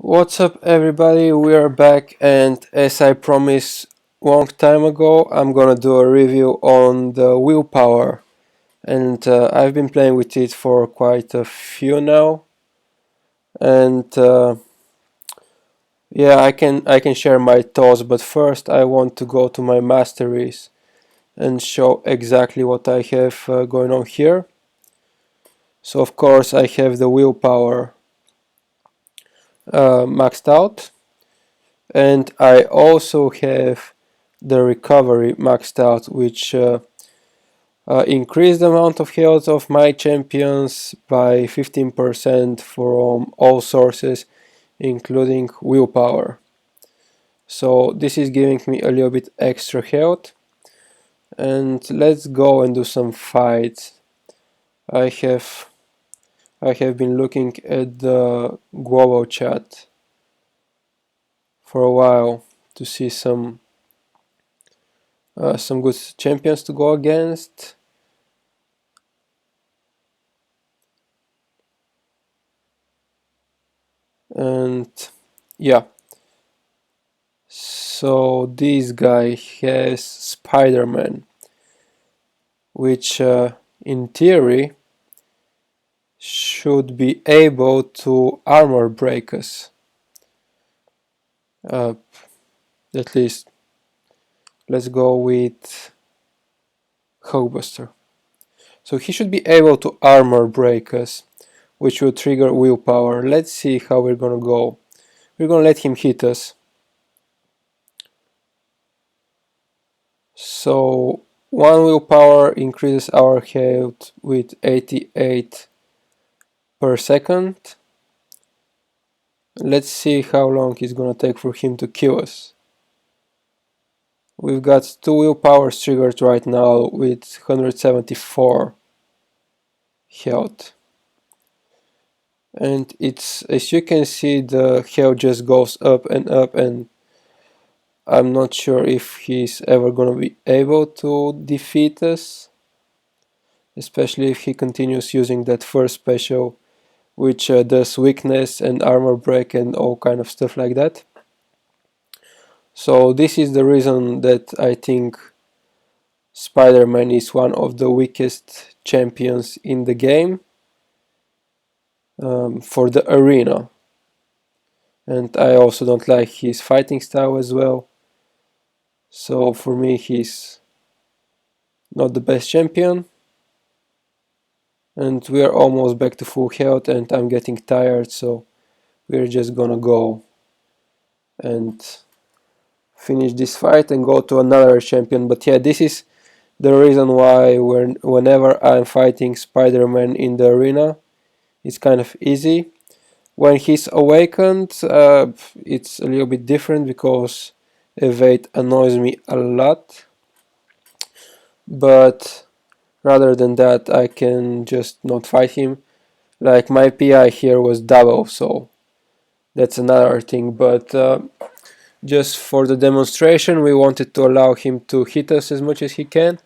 What's up, everybody? We are back, and as I promised long time ago, I'm gonna do a review on the Willpower, and I've been playing with it for quite a few now, and yeah, I can share my thoughts. But first, I want to go to my masteries and show exactly what I have going on here. So of course, I have the Willpower maxed out. And I also have the recovery maxed out, which increased the amount of health of my champions by 15% from all sources, including willpower. So this is giving me a little bit extra health. And let's go and do some fights. I have I have been looking at the global chat for a while to see some good champions to go against. And yeah, so this guy has SpiderMan, which in theory should be able to armor break us. Uh, at least let's go with Hulkbuster. So he should be able to armor break us, which will trigger willpower. Let's see how we're gonna go. We're gonna let him hit us. So one willpower increases our health with 88 per second. Let's see how long it's gonna take for him to kill us. We've got 2 willpowers triggered right now with 174 health. And it's, as you can see, the health just goes up, and I'm not sure if he's ever gonna be able to defeat us, especially if he continues using that first special, which does weakness and armor break and all kind of stuff like that. So this is the reason that I think SpiderMan is one of the weakest champions in the game for the arena. And I also don't like his fighting style as well. So for me, he's not the best champion. And we are almost back to full health, and I'm getting tired, so we're just gonna go and finish this fight and go to another champion. But yeah, this is the reason why whenever I'm fighting Spider-Man in the arena, it's kind of easy. When he's awakened, it's a little bit different because evade annoys me a lot. But rather than that, I can just not fight him. Like my PI here was double, so that's another thing. But just for the demonstration, we wanted to allow him to hit us as much as he can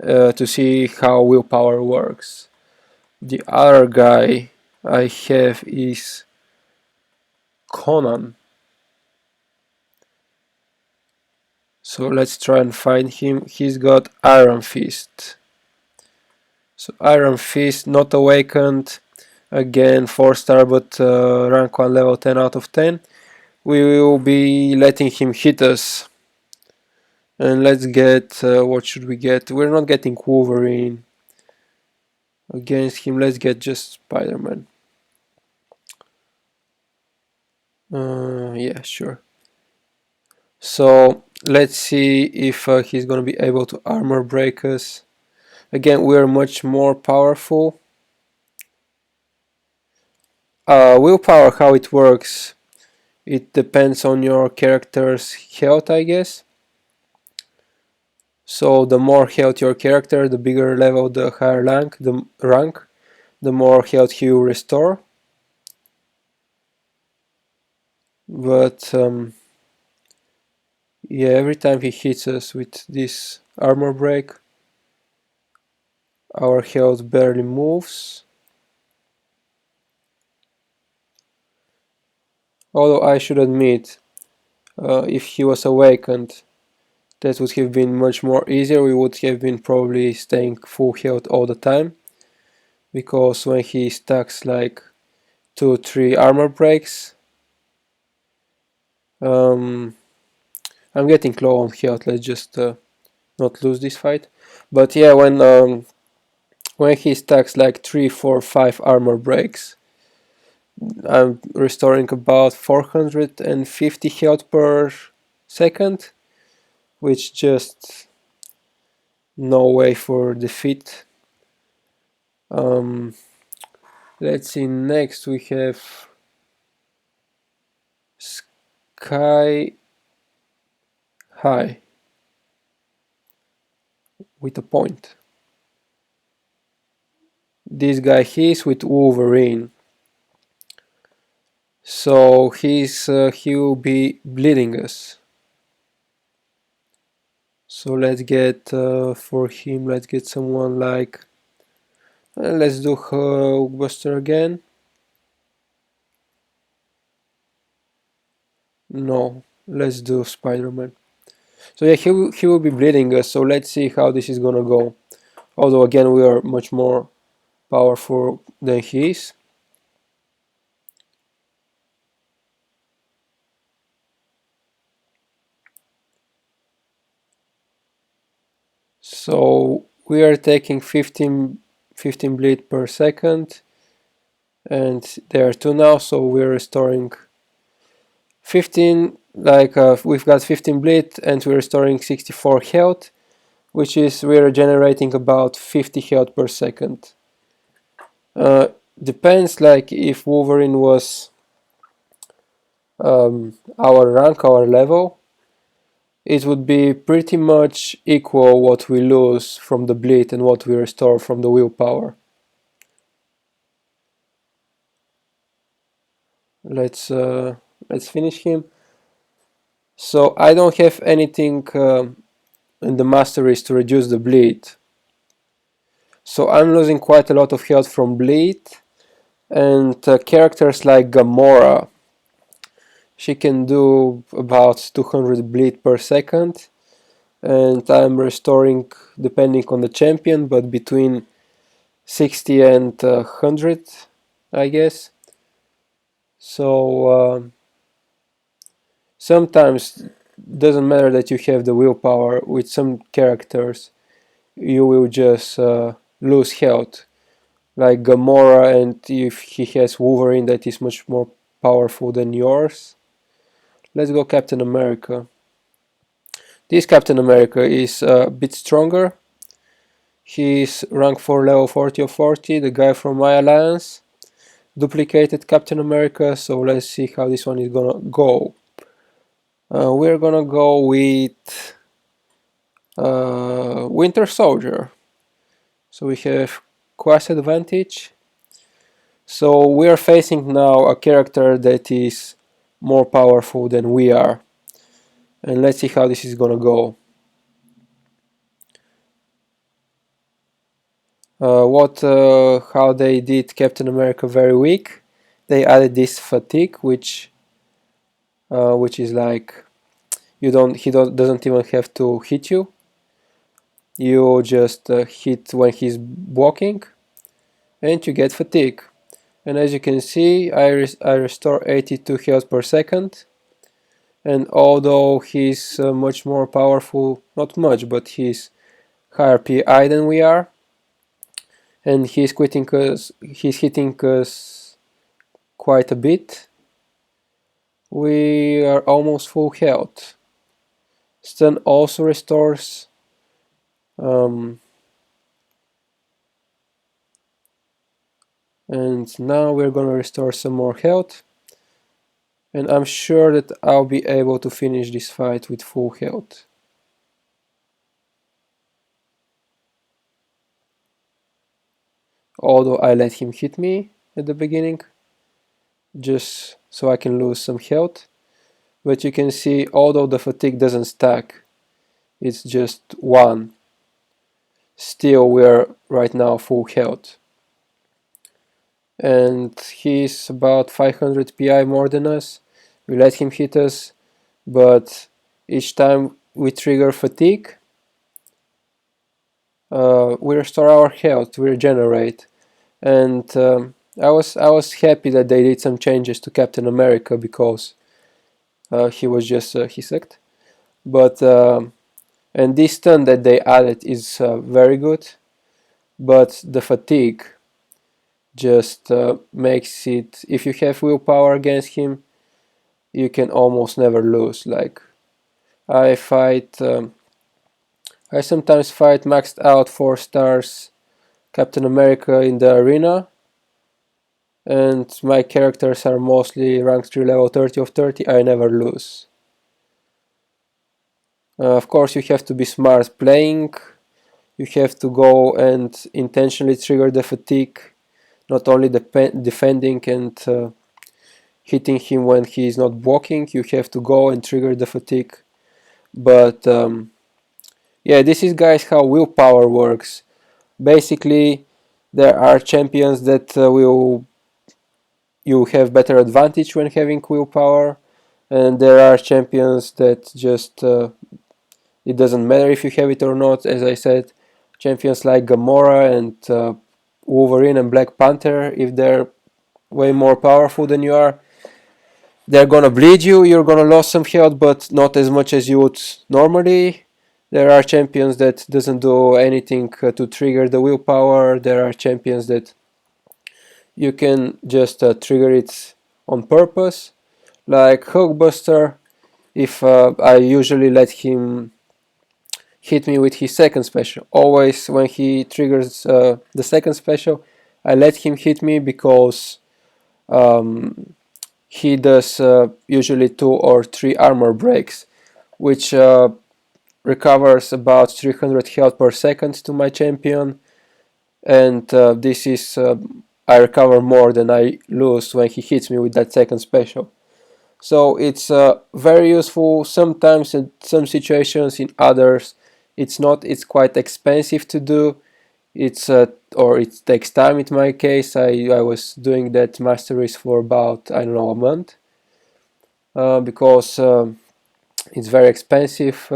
to see how willpower works. The other guy I have is Conan. So let's try and find him. He's got Iron Fist. So Iron Fist, not awakened. Again, 4-star, but rank 1, level 10 out of 10. We will be letting him hit us. And let's get, what should we get? We're not getting Wolverine. Against him, let's get just Spider-Man. Yeah, sure. So let's see if he's gonna be able to armor break us. Again, we're much more powerful. Willpower, how it works, it depends on your character's health, I guess. So the more health your character, the bigger level, the higher rank, the more health he will restore. But yeah, every time he hits us with this armor break, our health barely moves. Although I should admit, if he was awakened, that would have been much more easier. We would have been probably staying full health all the time, because when he stacks like 2-3 armor breaks, I'm getting low on health. Let's just not lose this fight. But yeah, when he stacks like 3, 4, 5 armor breaks, I'm restoring about 450 health per second, which just no way for defeat. Let's see, next we have Sky High with a point. This guy, he's with Wolverine, so he will be bleeding us. So let's get for him, let's get someone like let's do Hulkbuster again. No, let's do SpiderMan. So yeah, he will be bleeding us, so let's see how this is gonna go. Although again we are much more powerful than he is. So we are taking 15 bleed per second, and there are 2 now, so we're restoring 15, like we've got 15 bleed and we're restoring 64 health, which is we're generating about 50 health per second. Depends, like if Wolverine was our rank, our level, it would be pretty much equal what we lose from the bleed and what we restore from the willpower. Let's finish him. So I don't have anything in the masteries to reduce the bleed. So I'm losing quite a lot of health from bleed, and characters like Gamora, she can do about 200 bleed per second, and I'm restoring, depending on the champion, but between 60 and 100, I guess. So sometimes doesn't matter that you have the willpower. With some characters you will just lose health, like Gamora, and if he has Wolverine that is much more powerful than yours. Let's go Captain America. This Captain America is a bit stronger. He's rank 4 level 40 of 40, the guy from my alliance. Duplicated Captain America, so let's see how this one is gonna go. We're gonna go with Winter Soldier. So we have quest advantage. So we are facing now a character that is more powerful than we are. And let's see how this is gonna go. How they did Captain America very weak. They added this fatigue, which is like doesn't even have to hit you. You just hit when he's walking, and you get fatigue. And as you can see, I restore 82 health per second. And although he's much more powerful, not much, but he's higher PI than we are, and he's hitting us quite a bit, we are almost full health. Stun also restores and now we're gonna restore some more health, and I'm sure that I'll be able to finish this fight with full health. Although I let him hit me at the beginning, just so I can lose some health. But you can see, although the fatigue doesn't stack, it's just 1. Still, we're right now full health. And he's about 500 PI more than us, we let him hit us, but each time we trigger fatigue, we restore our health, we regenerate. And I was happy that they did some changes to Captain America, because he was just he sucked. But and this stun that they added is very good, but the fatigue just makes it, if you have willpower against him, you can almost never lose. Like, I fight I sometimes fight maxed out 4 stars Captain America in the arena, and my characters are mostly rank 3 level 30 of 30. I never lose. Of course, you have to be smart playing. You have to go and intentionally trigger the fatigue, not only defending and hitting him when he is not blocking. You have to go and trigger the fatigue. But yeah, this is, guys, how willpower works. Basically, there are champions that you have better advantage when having willpower, and there are champions that just it doesn't matter if you have it or not. As I said, champions like Gamora and Wolverine and Black Panther, if they're way more powerful than you are, they're gonna bleed you, you're gonna lose some health, but not as much as you would normally. There are champions that doesn't do anything to trigger the willpower. There are champions that you can just trigger it on purpose, like Hulkbuster. If I usually let him hit me with his second special. Always when he triggers the second special, I let him hit me, because he does usually 2 or 3 armor breaks, which recovers about 300 health per second to my champion, and this is I recover more than I lose when he hits me with that second special. So it's very useful sometimes in some situations. In others it's not. It's quite expensive to do. It's or it takes time. In my case, I was doing that masteries for about, I don't know, a month, because it's very expensive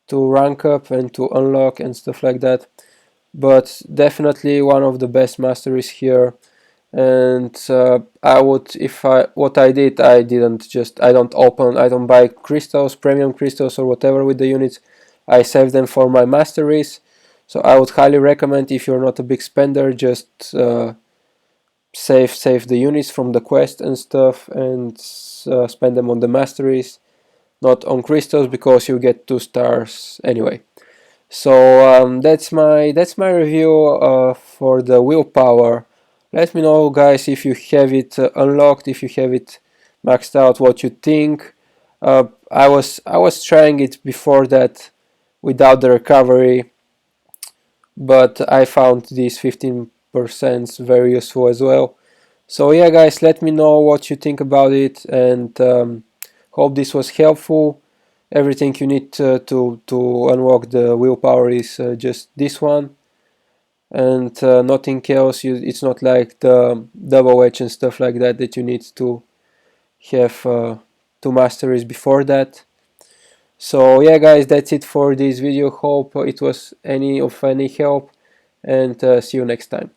to rank up and to unlock and stuff like that. But definitely one of the best masteries here. And I would, if I, what I did, I don't buy crystals, premium crystals or whatever with the units. I save them for my masteries. So I would highly recommend, if you're not a big spender, just save the units from the quest and stuff, and spend them on the masteries, not on crystals, because you get 2 stars anyway. So that's my review for the willpower. Let me know, guys, if you have it unlocked, if you have it maxed out, what you think. I was trying it before that without the recovery, but I found these 15% very useful as well. So yeah, guys, let me know what you think about it, and hope this was helpful. Everything you need to unlock the willpower is just this one, and nothing else. It's not like the double edge and stuff like that that you need to have 2 masteries before that. So yeah, guys, that's it for this video. Hope it was any help, and see you next time.